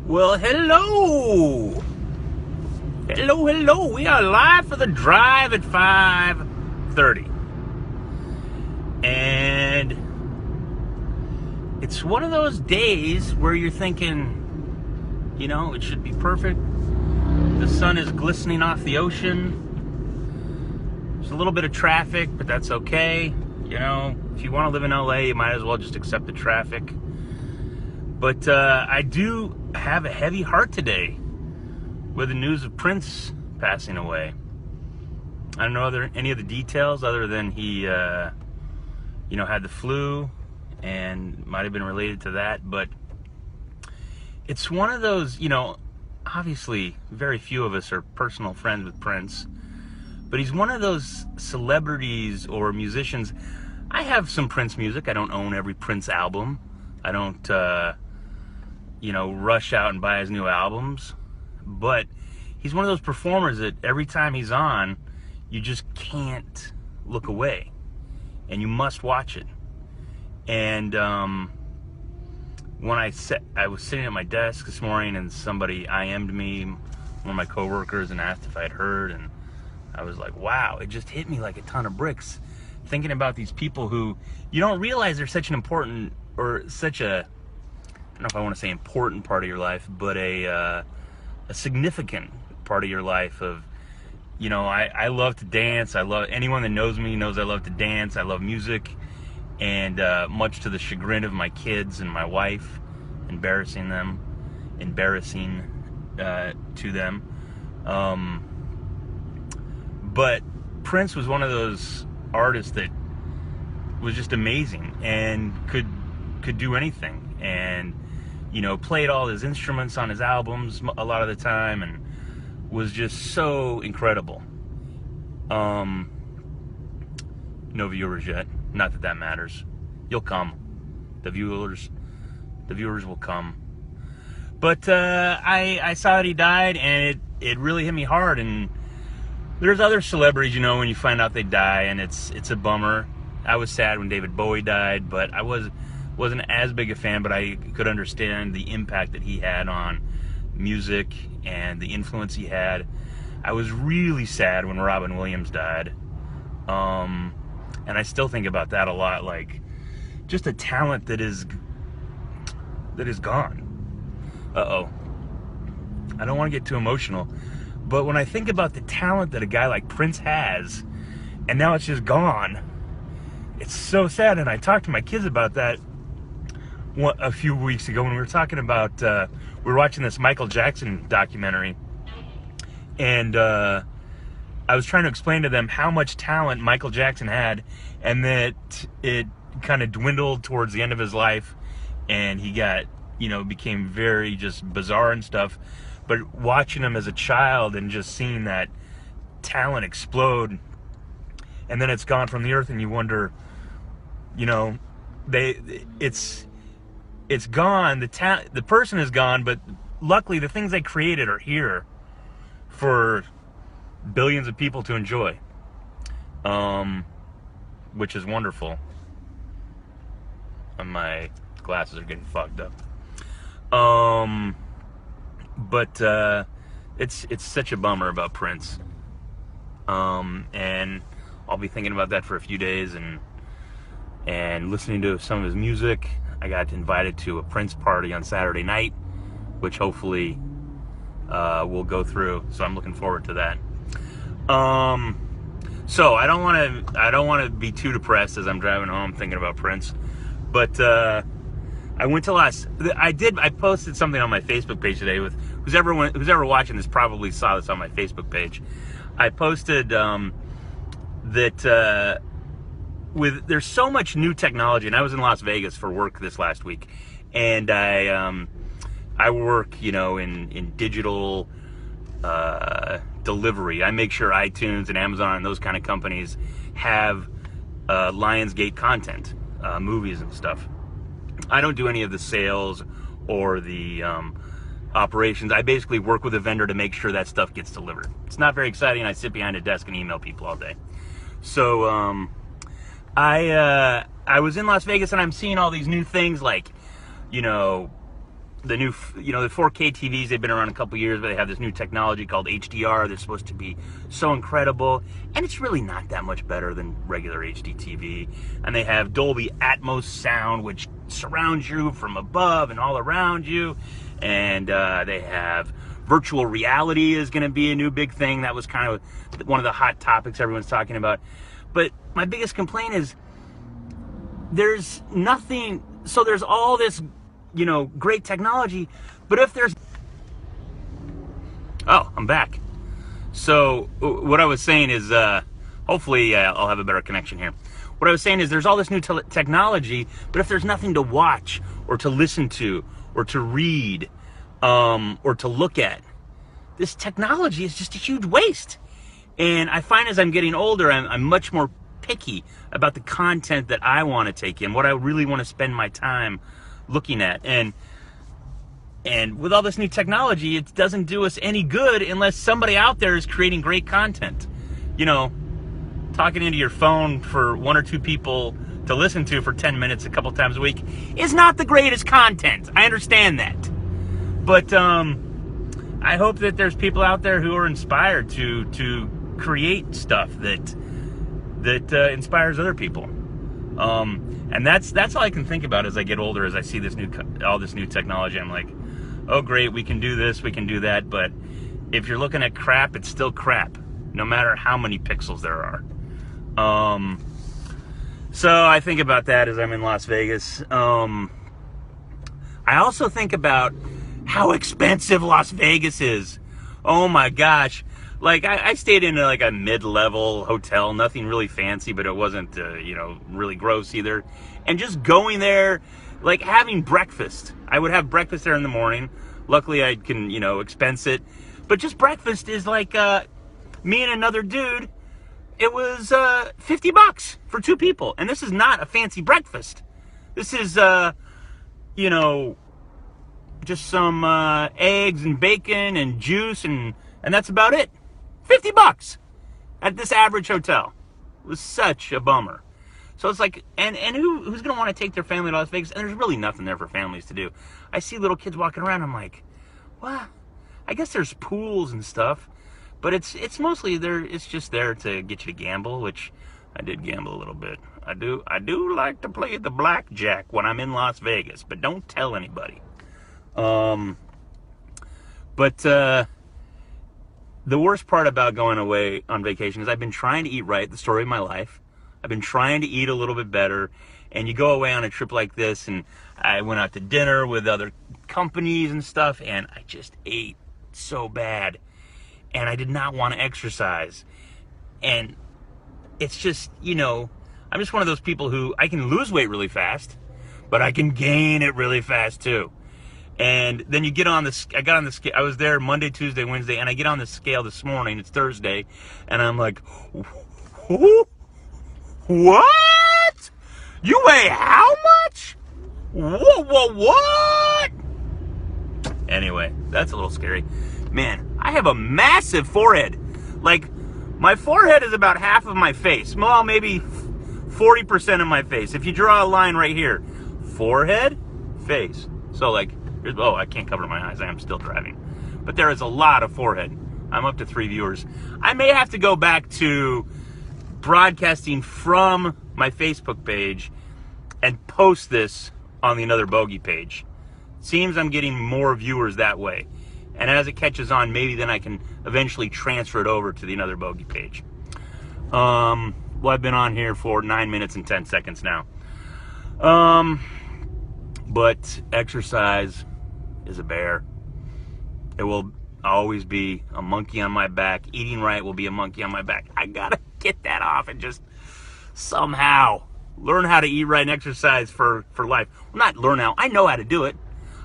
Well, hello! Hello. We are live for the drive at 5:30. And it's one of those days where you're thinking, it should be perfect. The sun is glistening off the ocean. There's a little bit of traffic, but that's okay. If you want to live in LA, you might as well just accept the traffic. But I do have a heavy heart today with the news of Prince passing away. I don't know any of the details other than he, had the flu and might have been related to that. But it's one of those, obviously very few of us are personal friends with Prince. But he's one of those celebrities or musicians. I have some Prince music. I don't own every Prince album. I don't, rush out and buy his new albums. But he's one of those performers that every time he's on, you just can't look away. And you must watch it. And when I was sitting at my desk this morning and somebody IM'd me, one of my coworkers, and asked if I'd heard, and I was like, wow, it just hit me like a ton of bricks. Thinking about these people who you don't realize they're such an important, or such a, I don't know if I want to say important part of your life, but a significant part of your life of, I love to dance. Anyone that knows me knows I love to dance. I love music. And much to the chagrin of my kids and my wife, embarrassing to them. But Prince was one of those artists that was just amazing and could do anything, and played all his instruments on his albums a lot of the time, and was just so incredible. No viewers yet. Not that matters. You'll come. The viewers will come. But I saw that he died, and it really hit me hard. And there's other celebrities, when you find out they die, and it's a bummer. I was sad when David Bowie died, but I wasn't as big a fan, but I could understand the impact that he had on music and the influence he had. I was really sad when Robin Williams died. And I still think about that a lot, like just a talent that is gone. I don't want to get too emotional, but when I think about the talent that a guy like Prince has, and now it's just gone, it's so sad. And I talked to my kids about that a few weeks ago when we were talking about, we were watching this Michael Jackson documentary, and I was trying to explain to them how much talent Michael Jackson had, and that it kind of dwindled towards the end of his life, and he got, became very just bizarre and stuff. But watching him as a child and just seeing that talent explode, and then it's gone from the earth, and you wonder, it's gone. The person is gone, but luckily the things they created are here for billions of people to enjoy, which is wonderful. And my glasses are getting fogged up. But it's such a bummer about Prince. And I'll be thinking about that for a few days, and listening to some of his music. I got invited to a Prince party on Saturday night, which hopefully we'll go through. So I'm looking forward to that. So I don't want to be too depressed as I'm driving home thinking about Prince, but I went to I posted something on my Facebook page today. With who's ever watching this probably saw this on my Facebook page. I posted that there's so much new technology, and I was in Las Vegas for work this last week, and I work in digital delivery. I make sure iTunes and Amazon and those kind of companies have Lionsgate content, movies and stuff. I don't do any of the sales or the operations. I basically work with a vendor to make sure that stuff gets delivered. It's not very exciting. I sit behind a desk and email people all day. So I was in Las Vegas, and I'm seeing all these new things like, the new, the 4K TVs, they've been around a couple years, but they have this new technology called HDR that's supposed to be so incredible, and it's really not that much better than regular HD TV. And they have Dolby Atmos sound, which surrounds you from above and all around you, and they have virtual reality is going to be a new big thing. That was kind of one of the hot topics everyone's talking about. But my biggest complaint is there's nothing, so there's all this, great technology, but if there's, oh, I'm back. So what I was saying is, hopefully I'll have a better connection here. What I was saying is there's all this new technology, but if there's nothing to watch or to listen to or to read or to look at, this technology is just a huge waste. And I find as I'm getting older, I'm much more picky about the content that I want to take in, what I really want to spend my time looking at. And with all this new technology, it doesn't do us any good unless somebody out there is creating great content. Talking into your phone for one or two people to listen to for 10 minutes a couple times a week is not the greatest content. I understand that. But I hope that there's people out there who are inspired to create stuff that inspires other people. And that's all I can think about as I get older, as I see all this new technology. I'm like, oh great, we can do this, we can do that, but if you're looking at crap, it's still crap, no matter how many pixels there are. So I think about that as I'm in Las Vegas. I also think about how expensive Las Vegas is. Oh my gosh. Like, I stayed in like a mid-level hotel, nothing really fancy, but it wasn't, really gross either. And just going there, like having breakfast. I would have breakfast there in the morning. Luckily, I can, expense it. But just breakfast is like, me and another dude, it was $50 for two people. And this is not a fancy breakfast. This is, just some eggs and bacon and juice, and that's about it. $50 at this average hotel. It was such a bummer. So it's like, and who's going to want to take their family to Las Vegas? And there's really nothing there for families to do. I see little kids walking around. I'm like, what? I guess there's pools and stuff, but it's mostly there. It's just there to get you to gamble, which I did gamble a little bit. I do like to play the blackjack when I'm in Las Vegas, but don't tell anybody. The worst part about going away on vacation is I've been trying to eat right, the story of my life. I've been trying to eat a little bit better, and you go away on a trip like this, and I went out to dinner with other companies and stuff, and I just ate so bad, and I did not want to exercise. And it's just, I'm just one of those people who, I can lose weight really fast, but I can gain it really fast too. And then you get on I got on the scale. I was there Monday, Tuesday, Wednesday, and I get on the scale this morning. It's Thursday, and I'm like, what? You weigh how much? What? Anyway, that's a little scary. Man, I have a massive forehead. Like, my forehead is about half of my face. Well, maybe 40% of my face. If you draw a line right here, forehead, face. So, like, I can't cover my eyes. I am still driving. But there is a lot of forehead. I'm up to 3 viewers. I may have to go back to broadcasting from my Facebook page and post this on the Another Bogey page. Seems I'm getting more viewers that way. And as it catches on, maybe then I can eventually transfer it over to the Another Bogey page. Well, I've been on here for 9 minutes and 10 seconds now. But exercise is a bear. It will always be a monkey on my back. Eating right will be a monkey on my back. I gotta get that off and just somehow learn how to eat right and exercise for life. Well, not learn how. I know how to do it.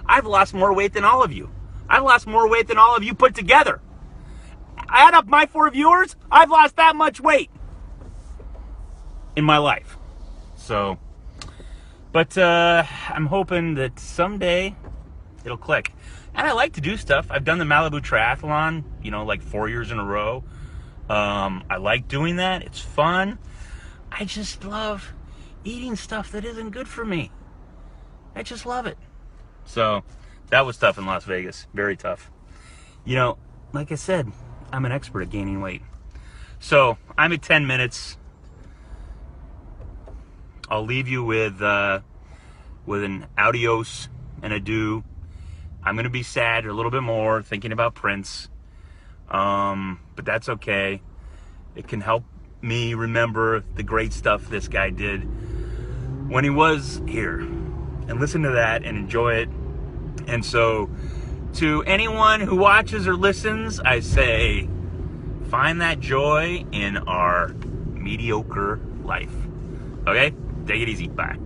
I've lost more weight than all of you. I've lost more weight than all of you put together. Add up my 4 viewers, I've lost that much weight in my life. So, but I'm hoping that someday it'll click. And I like to do stuff. I've done the Malibu Triathlon, like 4 years in a row. I like doing that. It's fun. I just love eating stuff that isn't good for me. I just love it. So That was tough in Las Vegas. Very tough. You know, like I said, I'm an expert at gaining weight. So I'm at 10 minutes. I'll leave you with an adios and adieu. I'm going to be sad a little bit more thinking about Prince. But that's okay. It can help me remember the great stuff this guy did when he was here. And listen to that and enjoy it. And so, to anyone who watches or listens, I say, find that joy in our mediocre life. Okay? Take it easy. Bye.